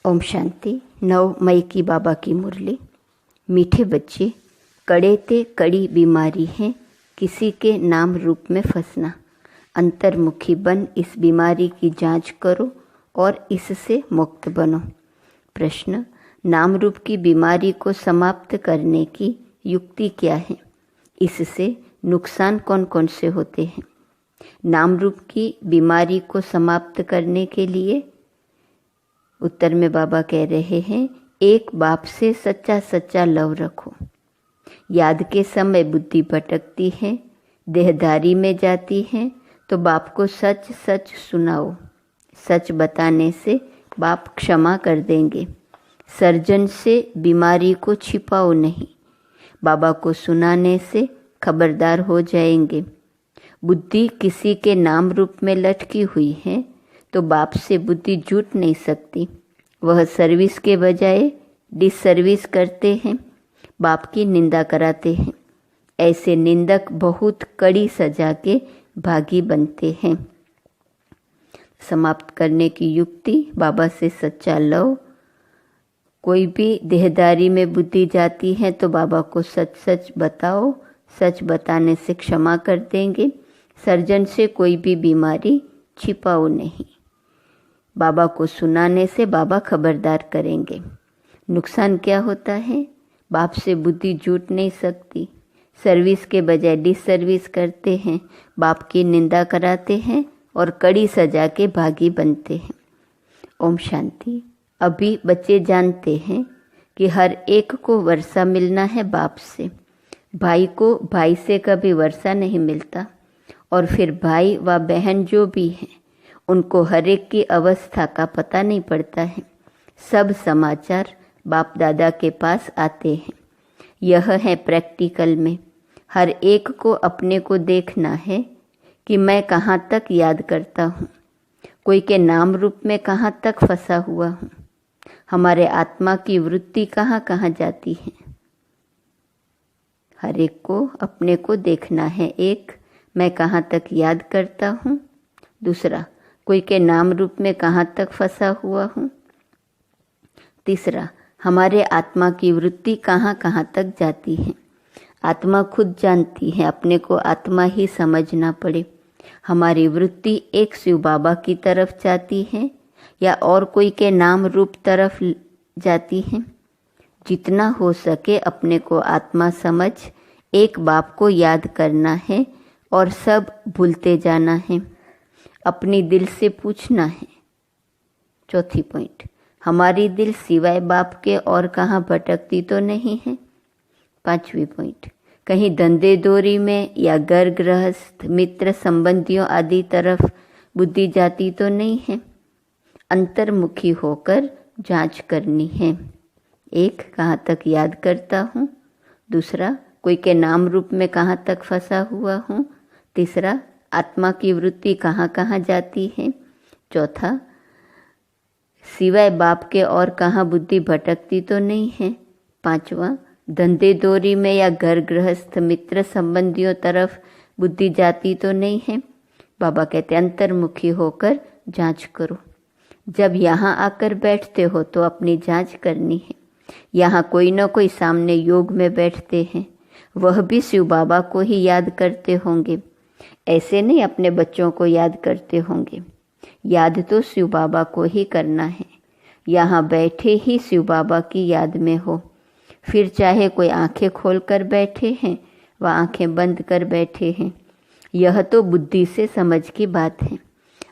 ओम शांति। 9 मई की बाबा की मुरली। मीठे बच्चे, कड़े ते कड़ी बीमारी है किसी के नाम रूप में फंसना। अंतर्मुखी बन इस बीमारी की जांच करो और इससे मुक्त बनो। प्रश्न, नाम रूप की बीमारी को समाप्त करने की युक्ति क्या है? इससे नुकसान कौन कौन से होते हैं? नाम रूप की बीमारी को समाप्त करने के लिए उत्तर में बाबा कह रहे हैं, एक बाप से सच्चा सच्चा लव रखो। याद के समय बुद्धि भटकती है, देहधारी में जाती है, तो बाप को सच सच सुनाओ। सच बताने से बाप क्षमा कर देंगे। सर्जन से बीमारी को छिपाओ नहीं। बाबा को सुनाने से खबरदार हो जाएंगे। बुद्धि किसी के नाम रूप में लटकी हुई है तो बाप से बुद्धि जुट नहीं सकती। वह सर्विस के बजाय डिसर्विस करते हैं, बाप की निंदा कराते हैं। ऐसे निंदक बहुत कड़ी सजा के भागी बनते हैं। समाप्त करने की युक्ति, बाबा से सच्चा लव। कोई भी देहदारी में बुद्धि जाती है तो बाबा को सच सच बताओ। सच बताने से क्षमा कर देंगे। सर्जन से कोई भी बीमारी छिपाओ नहीं। बाबा को सुनाने से बाबा खबरदार करेंगे। नुकसान क्या होता है? बाप से बुद्धि जुट नहीं सकती। सर्विस के बजाय डिसर्विस करते हैं, बाप की निंदा कराते हैं और कड़ी सजा के भागी बनते हैं। ओम शांति। अभी बच्चे जानते हैं कि हर एक को वर्षा मिलना है बाप से। भाई को भाई से कभी वर्षा नहीं मिलता, और फिर भाई व बहन जो भी हैं उनको हर एक की अवस्था का पता नहीं पड़ता है। सब समाचार बाप दादा के पास आते हैं। यह है प्रैक्टिकल में। हर एक को अपने को देखना है कि मैं कहाँ तक याद करता हूँ, कोई के नाम रूप में कहाँ तक फंसा हुआ हूँ, हमारे आत्मा की वृत्ति कहाँ कहाँ जाती है। हर एक को अपने को देखना है। एक, मैं कहाँ तक याद करता हूँ। दूसरा, कोई के नाम रूप में कहाँ तक फंसा हुआ हूँ। तीसरा, हमारे आत्मा की वृत्ति कहाँ कहाँ तक जाती है। आत्मा खुद जानती है, अपने को आत्मा ही समझना पड़े। हमारी वृत्ति एक शिव बाबा की तरफ जाती है या और कोई के नाम रूप तरफ जाती है। जितना हो सके अपने को आत्मा समझ एक बाप को याद करना है और सब भूलते जाना है। अपनी दिल से पूछना है। चौथी पॉइंट, हमारी दिल सिवाय बाप के और कहाँ भटकती तो नहीं है। पांचवी पॉइंट, कहीं धंधे दोरी में या घर गृहस्थ मित्र संबंधियों आदि तरफ बुद्धि जाती तो नहीं है। अंतर्मुखी होकर जांच करनी है। एक, कहाँ तक याद करता हूँ। दूसरा, कोई के नाम रूप में कहाँ तक फंसा हुआ हूँ। तीसरा, आत्मा की वृत्ति कहाँ कहाँ जाती है। चौथा, सिवाय बाप के और कहाँ बुद्धि भटकती तो नहीं है। पांचवा, धंधे दोरी में या घर गृहस्थ मित्र संबंधियों तरफ बुद्धि जाती तो नहीं है। बाबा कहते अंतर्मुखी होकर जांच करो। जब यहाँ आकर बैठते हो तो अपनी जांच करनी है। यहाँ कोई न कोई सामने योग में बैठते हैं, वह भी शिव बाबा को ही याद करते होंगे। ऐसे नहीं अपने बच्चों को याद करते होंगे। याद तो शिव बाबा को ही करना है। यहाँ बैठे ही शिव बाबा की याद में हो। फिर चाहे कोई आंखें खोल कर बैठे हैं व आंखें बंद कर बैठे हैं, यह तो बुद्धि से समझ की बात है।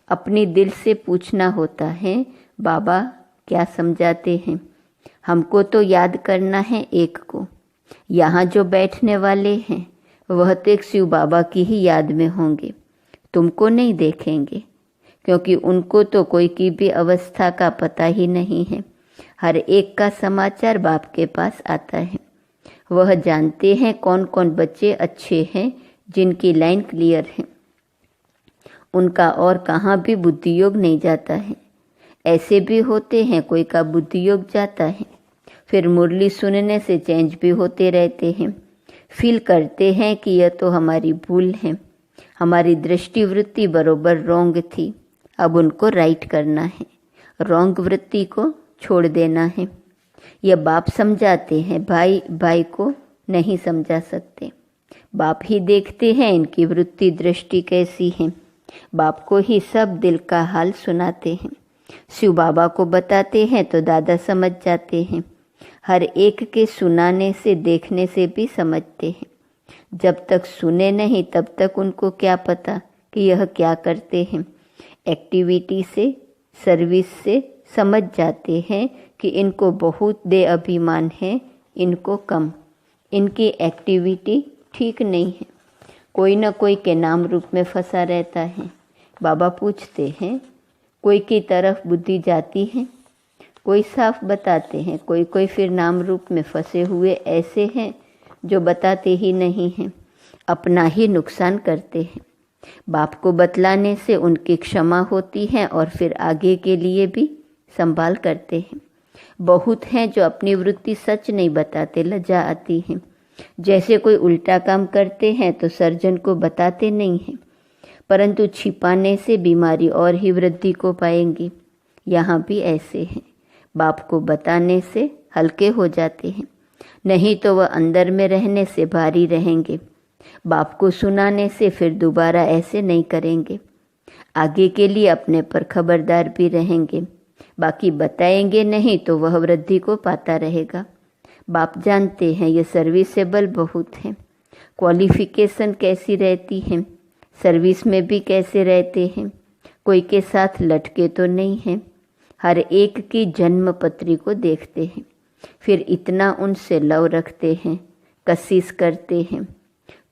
अपनी दिल से पूछना होता है, बाबा क्या समझाते हैं। हमको तो याद करना है एक को। यहाँ जो बैठने वाले हैं वह तो एक शिव बाबा की ही याद में होंगे। तुमको नहीं देखेंगे, क्योंकि उनको तो कोई की भी अवस्था का पता ही नहीं है। हर एक का समाचार बाप के पास आता है। वह जानते हैं कौन कौन बच्चे अच्छे हैं, जिनकी लाइन क्लियर है। उनका और कहाँ भी बुद्धि योग नहीं जाता है। ऐसे भी होते हैं कोई का बुद्धि योग जाता है, फिर मुरली सुनने से चेंज भी होते रहते हैं। फील करते हैं कि यह तो हमारी भूल है, हमारी दृष्टि वृत्ति बरोबर रोंग थी, अब उनको राइट करना है। रोंग वृत्ति को छोड़ देना है। यह बाप समझाते हैं, भाई भाई को नहीं समझा सकते। बाप ही देखते हैं इनकी वृत्ति दृष्टि कैसी है। बाप को ही सब दिल का हाल सुनाते हैं। शिव बाबा को बताते हैं तो दादा समझ जाते हैं। हर एक के सुनाने से देखने से भी समझते हैं। जब तक सुने नहीं तब तक उनको क्या पता कि यह क्या करते हैं। एक्टिविटी से, सर्विस से समझ जाते हैं कि इनको बहुत दे अभिमान है, इनको कम। इनकी एक्टिविटी ठीक नहीं है। कोई न कोई के नाम रूप में फंसा रहता है। बाबा पूछते हैं, कोई की तरफ बुद्धि जाती है? कोई साफ बताते हैं, कोई कोई फिर नाम रूप में फंसे हुए ऐसे हैं जो बताते ही नहीं हैं, अपना ही नुकसान करते हैं। बाप को बतलाने से उनकी क्षमा होती है और फिर आगे के लिए भी संभाल करते हैं। बहुत हैं जो अपनी वृत्ति सच नहीं बताते, लज्जा आती है। जैसे कोई उल्टा काम करते हैं तो सर्जन को बताते नहीं हैं, परंतु छिपाने से बीमारी और ही वृद्धि को पाएंगी। यहाँ भी ऐसे हैं, बाप को बताने से हल्के हो जाते हैं, नहीं तो वह अंदर में रहने से भारी रहेंगे। बाप को सुनाने से फिर दोबारा ऐसे नहीं करेंगे। आगे के लिए अपने पर खबरदार भी रहेंगे। बाकी बताएंगे नहीं तो वह वृद्धि को पाता रहेगा। बाप जानते हैं ये सर्विसेबल बहुत है। क्वालिफिकेशन कैसी रहती है, सर्विस में भी कैसे रहते हैं। कोई के साथ लटके तो नहीं हैं। हर एक की जन्म पत्री को देखते हैं, फिर इतना उनसे लव रखते हैं, कशिश करते हैं।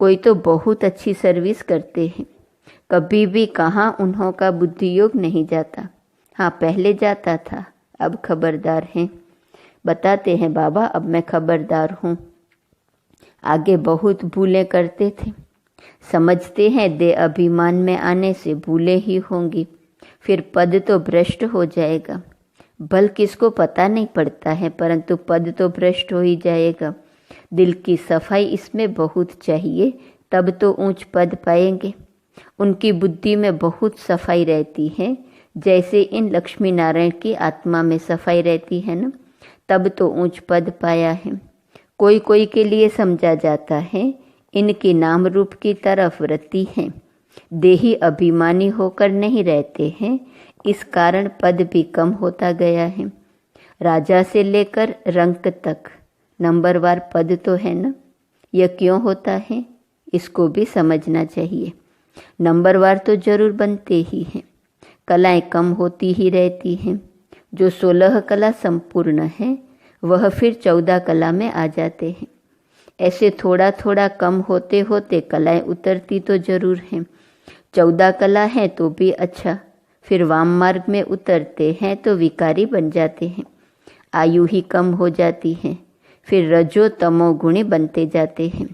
कोई तो बहुत अच्छी सर्विस करते हैं, कभी भी कहाँ उन्हों का बुद्धि योग नहीं जाता। हाँ, पहले जाता था, अब खबरदार हैं। बताते हैं बाबा, अब मैं खबरदार हूँ। आगे बहुत भूलें करते थे, समझते हैं दे अभिमान में आने से भूलें ही होंगी, फिर पद तो भ्रष्ट हो जाएगा। भल किसको पता नहीं पड़ता है, परंतु पद तो भ्रष्ट हो ही जाएगा। दिल की सफाई इसमें बहुत चाहिए, तब तो ऊंच पद पाएंगे। उनकी बुद्धि में बहुत सफाई रहती है, जैसे इन लक्ष्मी नारायण की आत्मा में सफाई रहती है ना, तब तो ऊंच पद पाया है। कोई कोई के लिए समझा जाता है, इनकी नाम रूप की तरफ वृत्ति है, देही अभिमानी होकर नहीं रहते हैं, इस कारण पद भी कम होता गया है। राजा से लेकर रंक तक नंबरवार पद तो है ना, यह क्यों होता है इसको भी समझना चाहिए। नंबरवार तो जरूर बनते ही हैं, कलाएं कम होती ही रहती हैं। जो 16 कला संपूर्ण है वह फिर 14 कला में आ जाते हैं। ऐसे थोड़ा थोड़ा कम होते होते कलाएं उतरती तो जरूर हैं। 14 कला है तो भी अच्छा, फिर वाम मार्ग में उतरते हैं तो विकारी बन जाते हैं। आयु ही कम हो जाती है, फिर रजो तमो गुणी बनते जाते हैं।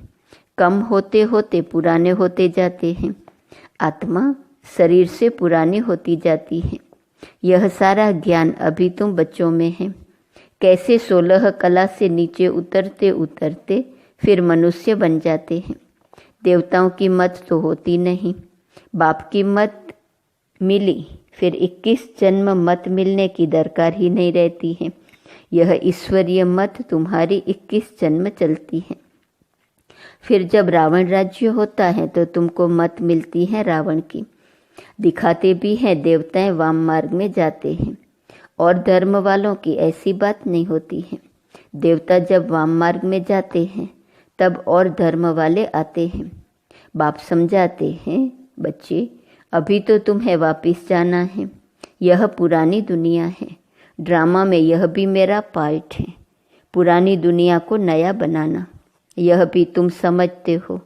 कम होते होते पुराने होते जाते हैं। आत्मा शरीर से पुरानी होती जाती है। यह सारा ज्ञान अभी तुम बच्चों में है। कैसे 16 कला से नीचे उतरते उतरते फिर मनुष्य बन जाते हैं। देवताओं की मत तो होती नहीं, बाप की मत मिली, फिर 21 जन्म मत मिलने की दरकार ही नहीं रहती है। यह ईश्वरीय मत तुम्हारी 21 जन्म चलती है। फिर जब रावण राज्य होता है तो तुमको मत मिलती है रावण की। दिखाते भी हैं देवताएं वाम मार्ग में जाते हैं, और धर्म वालों की ऐसी बात नहीं होती है। देवता जब वाम मार्ग में जाते हैं तब और धर्म वाले आते हैं। बाप समझाते हैं, बच्चे अभी तो तुम्हें वापिस जाना है, यह पुरानी दुनिया है। ड्रामा में यह भी मेरा पार्ट है, पुरानी दुनिया को नया बनाना। यह भी तुम समझते हो।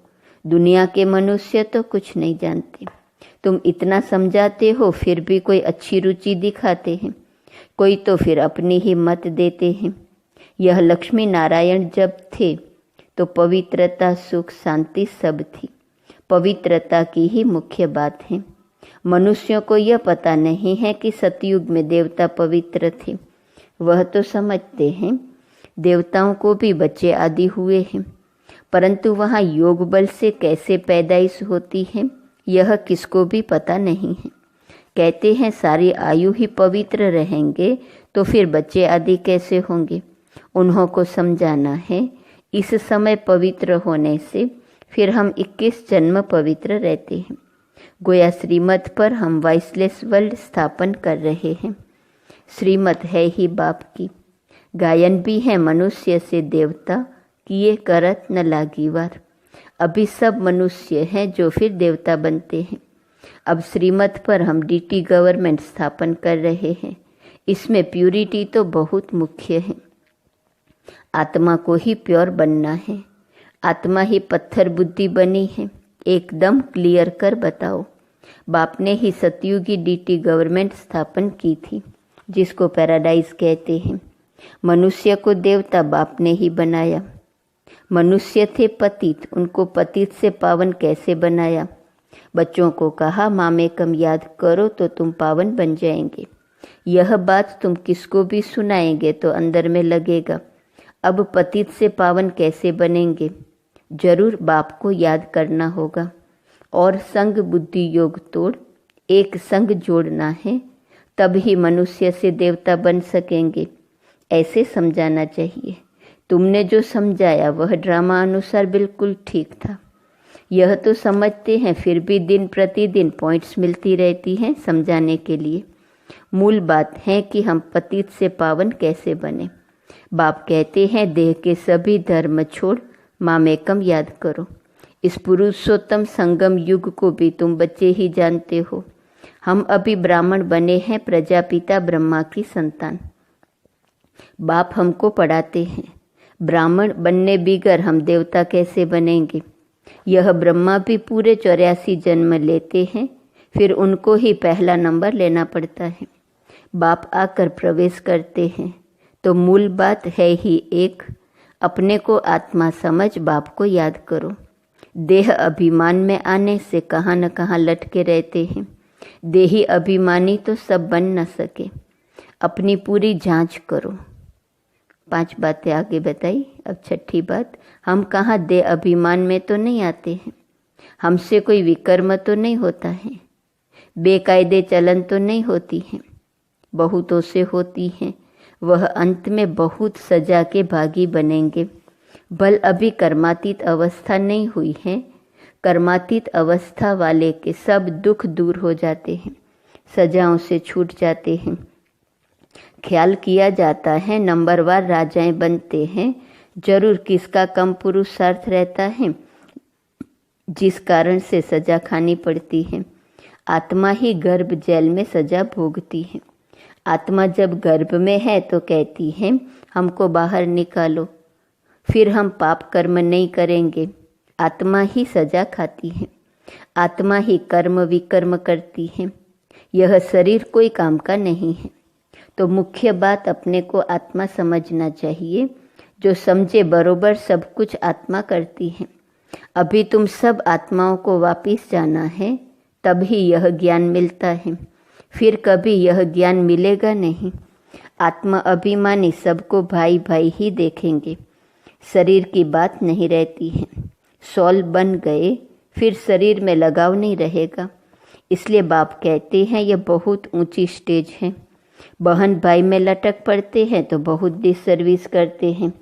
दुनिया के मनुष्य तो कुछ नहीं जानते। तुम इतना समझाते हो फिर भी कोई अच्छी रुचि दिखाते हैं, कोई तो फिर अपनी ही मत देते हैं। यह लक्ष्मी नारायण जब थे तो पवित्रता, सुख, शांति सब थी। पवित्रता की ही मुख्य बात है। मनुष्यों को यह पता नहीं है कि सतयुग में देवता पवित्र थे। वह तो समझते हैं देवताओं को भी बच्चे आदि हुए हैं, परंतु वहाँ योग बल से कैसे पैदाइश होती है यह किसको भी पता नहीं है। कहते हैं सारी आयु ही पवित्र रहेंगे तो फिर बच्चे आदि कैसे होंगे। उन्हों को समझाना है इस समय पवित्र होने से फिर हम 21 जन्म पवित्र रहते हैं। गोया श्रीमत पर हम वॉइसलेस वर्ल्ड स्थापन कर रहे हैं। श्रीमत है ही बाप की, गायन भी है मनुष्य से देवता, किए करत न लागी वार। अभी सब मनुष्य हैं जो फिर देवता बनते हैं। अब श्रीमत पर हम डीटी गवर्नमेंट स्थापन कर रहे हैं। इसमें प्यूरिटी तो बहुत मुख्य है। आत्मा को ही प्योर बनना है। आत्मा ही पत्थर बुद्धि बनी है, एकदम क्लियर कर बताओ। बाप ने ही सतयुगी डीटी गवर्नमेंट स्थापन की थी, जिसको पैराडाइज कहते हैं। मनुष्य को देवता बाप ने ही बनाया। मनुष्य थे पतित, उनको पतित से पावन कैसे बनाया। बच्चों को कहा मामेकम याद करो तो तुम पावन बन जाएंगे। यह बात तुम किसको भी सुनाएंगे तो अंदर में लगेगा। अब पतित से पावन कैसे बनेंगे, जरूर बाप को याद करना होगा। और संग बुद्धि योग तोड़ एक संग जोड़ना है, तब ही मनुष्य से देवता बन सकेंगे। ऐसे समझाना चाहिए। तुमने जो समझाया वह ड्रामा अनुसार बिल्कुल ठीक था। यह तो समझते हैं, फिर भी दिन प्रतिदिन पॉइंट्स मिलती रहती हैं समझाने के लिए। मूल बात है कि हम पतित से पावन कैसे बने। बाप कहते हैं देह के सभी धर्म छोड़ मामेकम याद करो। इस पुरुषोत्तम संगम युग को भी तुम बच्चे ही जानते हो। हम अभी ब्राह्मण बने हैं, प्रजापिता ब्रह्मा की संतान। बाप हमको पढ़ाते हैं ब्राह्मण बनने बिगर हम देवता कैसे बनेंगे। यह ब्रह्मा भी पूरे 84 जन्म लेते हैं, फिर उनको ही पहला नंबर लेना पड़ता है। बाप आकर प्रवेश करते हैं तो मूल बात है ही एक, अपने को आत्मा समझ बाप को याद करो। देह अभिमान में आने से कहाँ न कहाँ लटके रहते हैं। देही अभिमानी तो सब बन न सके। अपनी पूरी जांच करो। 5 बातें आगे बताई। अब 6ठी बात, हम कहाँ देह अभिमान में तो नहीं आते हैं। हमसे कोई विकर्म तो नहीं होता है, बेकायदे चलन तो नहीं होती है। बहुतों से होती हैं, वह अंत में बहुत सजा के भागी बनेंगे। भल अभी कर्मातीत अवस्था नहीं हुई है। कर्मातीत अवस्था वाले के सब दुख दूर हो जाते हैं, सजाओं से छूट जाते हैं। ख्याल किया जाता है नंबरवार राजाएं बनते हैं। जरूर किसका कम पुरुषार्थ रहता है, जिस कारण से सजा खानी पड़ती है। आत्मा ही गर्भ जेल में सजा भोगती है। आत्मा जब गर्भ में है तो कहती है हमको बाहर निकालो, फिर हम पाप कर्म नहीं करेंगे। आत्मा ही सजा खाती है। आत्मा ही कर्म विकर्म करती है। यह शरीर कोई काम का नहीं है। तो मुख्य बात अपने को आत्मा समझना चाहिए। जो समझे बरोबर सब कुछ आत्मा करती है। अभी तुम सब आत्माओं को वापिस जाना है, तभी यह ज्ञान मिलता है। फिर कभी यह ज्ञान मिलेगा नहीं। आत्मा अभिमानी सबको भाई भाई ही देखेंगे। शरीर की बात नहीं रहती है। सॉल बन गए फिर शरीर में लगाव नहीं रहेगा। इसलिए बाप कहते हैं यह बहुत ऊंची स्टेज है। बहन भाई में लटक पड़ते हैं तो बहुत डिसर्विस करते हैं।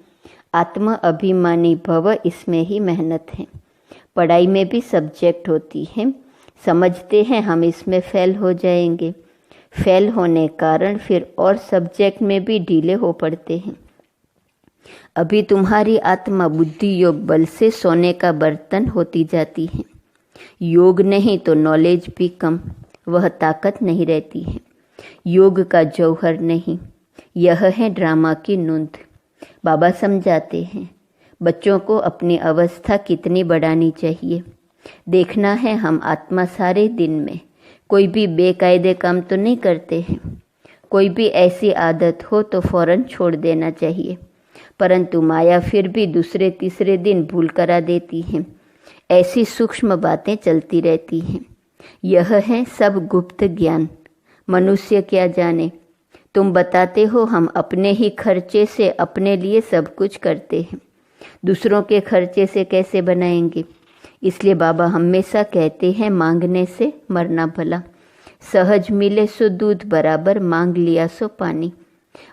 आत्मा अभिमानी भव, इसमें ही मेहनत है। पढ़ाई में भी सब्जेक्ट होती है, समझते हैं हम इसमें फेल हो जाएंगे। फेल होने कारण फिर और सब्जेक्ट में भी ढीले हो पड़ते हैं। अभी तुम्हारी आत्मा बुद्धि योग बल से सोने का बर्तन होती जाती है। योग नहीं तो नॉलेज भी कम, वह ताकत नहीं रहती है। योग का जौहर नहीं, यह है ड्रामा की नूंद। बाबा समझाते हैं बच्चों को अपनी अवस्था कितनी बढ़ानी चाहिए। देखना है हम आत्मा सारे दिन में कोई भी बेकायदे काम तो नहीं करते हैं। कोई भी ऐसी आदत हो तो फौरन छोड़ देना चाहिए, परंतु माया फिर भी दूसरे तीसरे दिन भूल करा देती है। ऐसी सूक्ष्म बातें चलती रहती हैं। यह है सब गुप्त ज्ञान। मनुष्य क्या जाने। तुम बताते हो हम अपने ही खर्चे से अपने लिए सब कुछ करते हैं, दूसरों के खर्चे से कैसे बनाएंगे। इसलिए बाबा हमेशा कहते हैं मांगने से मरना भला। सहज मिले सो दूध बराबर, मांग लिया सो पानी।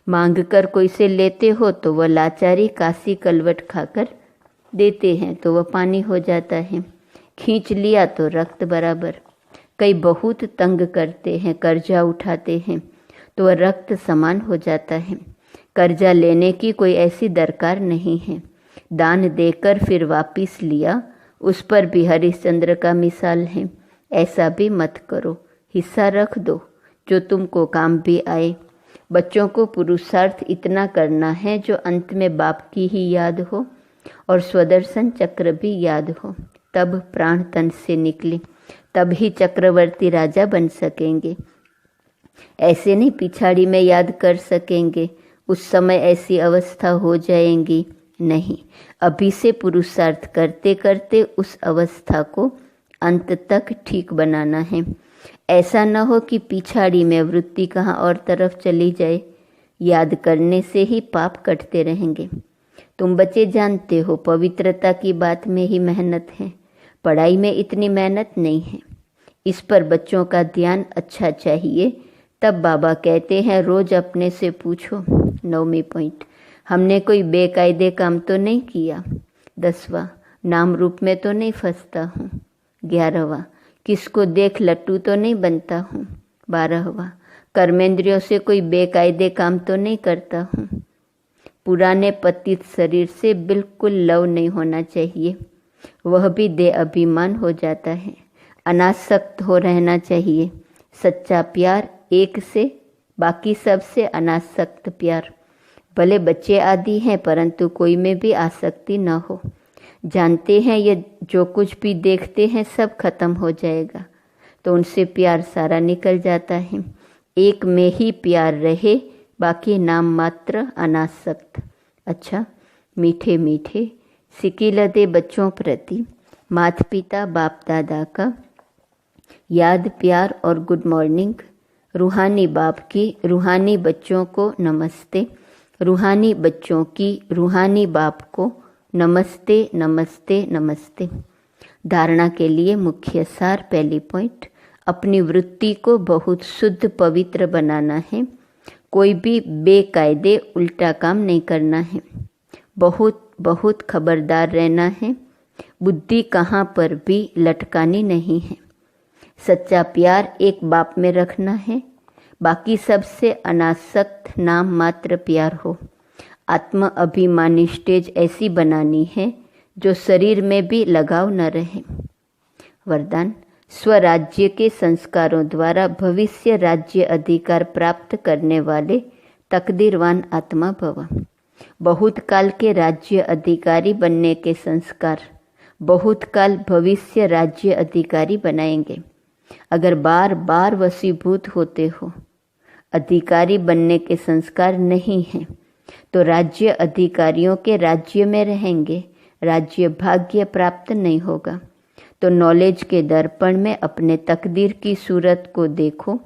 मांग कर कोई से लेते हो तो वह लाचारी काशी कलवट खाकर देते हैं तो वह पानी हो जाता है। खींच लिया तो रक्त बराबर। कई बहुत तंग करते हैं, कर्जा उठाते हैं तो वह रक्त समान हो जाता है। कर्जा लेने की कोई ऐसी दरकार नहीं है। दान देकर फिर वापिस लिया, उस पर भी हरिश्चंद्र का मिसाल है। ऐसा भी मत करो, हिस्सा रख दो जो तुमको काम भी आए। बच्चों को पुरुषार्थ इतना करना है जो अंत में बाप की ही याद हो और स्वदर्शन चक्र भी याद हो, तब प्राण तन से निकले, तब ही चक्रवर्ती राजा बन सकेंगे। ऐसे नहीं पिछाड़ी में याद कर सकेंगे, उस समय ऐसी अवस्था हो जाएंगी। नहीं, अभी से पुरुषार्थ करते करते उस अवस्था को अंत तक ठीक बनाना है। ऐसा न हो कि पिछाड़ी में वृत्ति कहाँ और तरफ चली जाए। याद करने से ही पाप कटते रहेंगे। तुम बच्चे जानते हो, पवित्रता की बात में ही मेहनत है, पढ़ाई में इतनी मेहनत नहीं है। इस पर बच्चों का ध्यान अच्छा चाहिए। तब बाबा कहते हैं, रोज अपने से पूछो। 9वीं पॉइंट, हमने कोई बेकायदे काम तो नहीं किया। 10वां, नाम रूप में तो नहीं फंसता हूँ। 11वां, किसको देख लट्टू तो नहीं बनता हूँ। 12वां, कर्मेंद्रियों से कोई बेकायदे काम तो नहीं करता हूँ। पुराने पतित शरीर से बिल्कुल लव नहीं होना चाहिए, वह भी दे अभिमान हो जाता है। अनासक्त हो रहना चाहिए। सच्चा प्यार एक से, बाकी सबसे अनासक्त प्यार। भले बच्चे आदि हैं परंतु कोई में भी आसक्ति न हो। जानते हैं ये जो कुछ भी देखते हैं सब खत्म हो जाएगा, तो उनसे प्यार सारा निकल जाता है। एक में ही प्यार रहे, बाकी नाम मात्र अनासक्त। अच्छा, मीठे मीठे सिकिलदे बच्चों प्रति माता पिता बाप दादा का याद, प्यार और गुड मॉर्निंग। रूहानी बाप की रूहानी बच्चों को नमस्ते। रूहानी बच्चों की रूहानी बाप को नमस्ते नमस्ते नमस्ते। धारणा के लिए मुख्य सार। पहली पॉइंट, अपनी वृत्ति को बहुत शुद्ध पवित्र बनाना है। कोई भी बेकायदे उल्टा काम नहीं करना है। बहुत बहुत खबरदार रहना है। बुद्धि कहाँ पर भी लटकानी नहीं है। सच्चा प्यार एक बाप में रखना है, बाकी सबसे अनासक्त नाम मात्र प्यार हो। आत्म अभिमानी स्टेज ऐसी बनानी है जो शरीर में भी लगाव न रहे। वरदान, स्वराज्य के संस्कारों द्वारा भविष्य राज्य अधिकार प्राप्त करने वाले तकदीरवान आत्मा भव। बहुत काल के राज्य अधिकारी बनने के संस्कार बहुत काल भविष्य राज्य अधिकारी बनाएंगे। अगर बार बार वशीभूत होते हो, अधिकारी बनने के संस्कार नहीं हैं, तो राज्य अधिकारियों के राज्य में रहेंगे, राज्य भाग्य प्राप्त नहीं होगा। तो नॉलेज के दर्पण में अपने तकदीर की सूरत को देखो।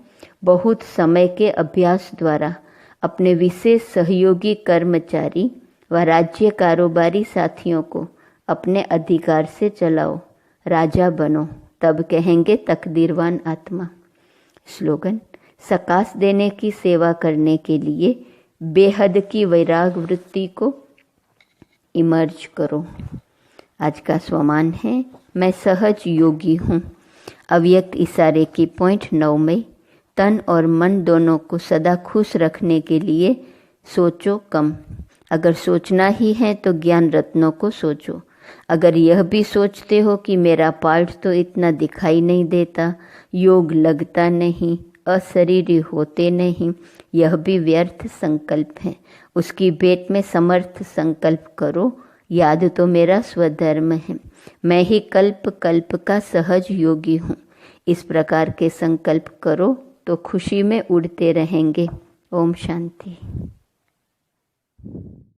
बहुत समय के अभ्यास द्वारा अपने विशेष सहयोगी कर्मचारी व राज्य कारोबारी साथियों को अपने अधिकार से चलाओ, राजा बनो, तब कहेंगे तकदीरवान आत्मा। स्लोगन, सकाश देने की सेवा करने के लिए बेहद की वैराग वृत्ति को इमर्ज करो। आज का स्वमान है, मैं सहज योगी हूँ। अव्यक्त इशारे की पॉइंट 9 में, तन और मन दोनों को सदा खुश रखने के लिए सोचो कम। अगर सोचना ही है तो ज्ञान रत्नों को सोचो। अगर यह भी सोचते हो कि मेरा पाठ तो इतना दिखाई नहीं देता, योग लगता नहीं, अशरीरी होते नहीं, यह भी व्यर्थ संकल्प है। उसकी भेंट में समर्थ संकल्प करो, याद तो मेरा स्वधर्म है, मैं ही कल्प कल्प का सहज योगी हूँ। इस प्रकार के संकल्प करो तो खुशी में उड़ते रहेंगे। ओम शांति।